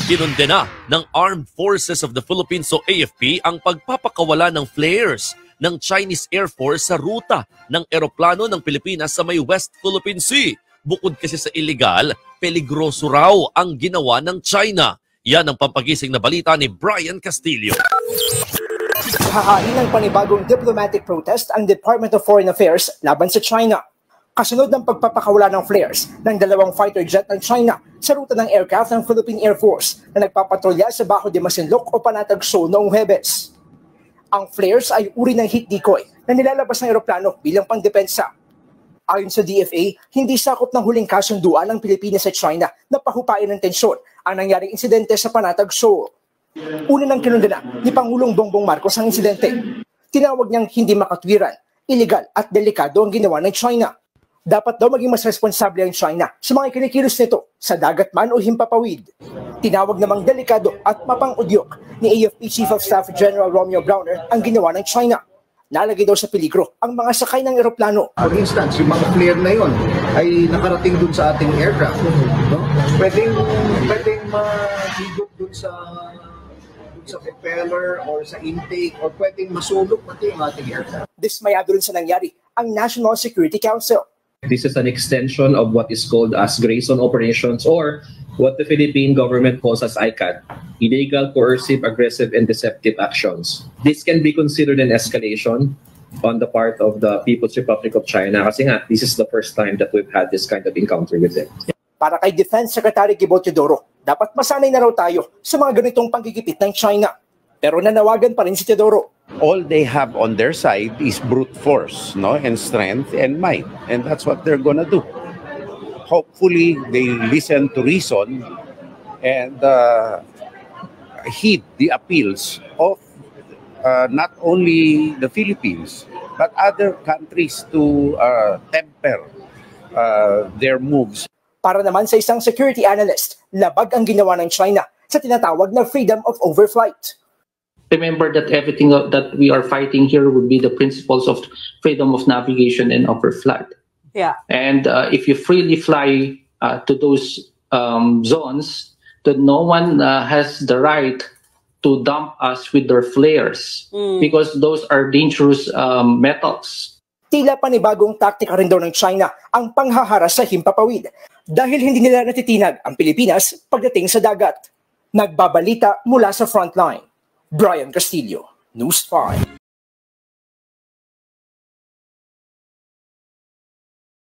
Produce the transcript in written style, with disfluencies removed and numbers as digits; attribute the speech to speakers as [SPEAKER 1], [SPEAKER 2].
[SPEAKER 1] Kinundena ng Armed Forces of the Philippines o AFP ang pagpapakawala ng flares ng Chinese Air Force sa ruta ng eroplano ng Pilipinas sa may West Philippine Sea. Bukod kasi sa illegal, peligroso raw ang ginawa ng China. Yan ang pampagising na balita ni Brian Castillo.
[SPEAKER 2] Hahain ng panibagong diplomatic protest ang Department of Foreign Affairs laban sa China. Kasunod ng pagpapakawala ng flares ng dalawang fighter jet ng China sa ruta ng aircraft ng Philippine Air Force na nagpapatrolya sa Bajo de Masinloc o Panatag Shoal noong Huwebes. Ang flares ay uri ng heat decoy na nilalabas ng eroplano bilang pangdepensa. Ayon sa DFA, hindi sakop ng huling kasunduan ng Pilipinas at China na pahupain ng tensyon ang nangyaring insidente sa Panatag Shoal. Una nang kinundena ni Pangulong Bongbong Marcos ang insidente. Tinawag niyang hindi makatwiran, iligal at delikado ang ginawa ng China. Dapat daw maging mas responsable ang China sa mga kinikilos nito sa dagat man o himpapawid. Tinawag namang delikado at mapang-udyok ni AFP Chief of Staff General Romeo Browner ang ginawa ng China. Nalagay daw sa peligro ang mga sakay ng eroplano.
[SPEAKER 3] For instance, yung mga flare na yon ay nakarating dun sa ating aircraft. No? Pwedeng mahigop dun sa propeller or sa intake or pwedeng masulok pati yung ating aircraft.
[SPEAKER 2] Dismayado rin sa nangyari ang National Security Council.
[SPEAKER 4] This is an extension of what is called as gray zone operations or what the Philippine government calls as ICAD, illegal, coercive, aggressive, and deceptive actions. This can be considered an escalation on the part of the People's Republic of China kasi nga, this is the first time that we've had this kind of encounter with them.
[SPEAKER 2] Para kay Defense Secretary Gibo Teodoro, dapat masanay na raw tayo sa mga ganitong panggigipit ng China. Pero nanawagan pa rin si Teodoro.
[SPEAKER 5] All they have on their side is brute force, no, and strength and might, and that's what they're gonna do. Hopefully, they listen to reason and heed the appeals of not only the Philippines but other countries to temper their moves.
[SPEAKER 2] Para naman sa isang security analyst, labag ang ginawa ng China sa tinatawag na freedom of overflight.
[SPEAKER 6] Remember that everything that we are fighting here would be the principles of freedom of navigation and overflight.
[SPEAKER 2] Yeah.
[SPEAKER 6] And if you freely fly to those zones, then no one has the right to dump us with their flares because those are dangerous metals.
[SPEAKER 2] Tila panibagong taktika rin daw ng China ang panghaharas sa himpapawid dahil hindi nila natitinag ang Pilipinas pagdating sa dagat. Nagbabalita mula sa frontline. Brian Castillo, News 5.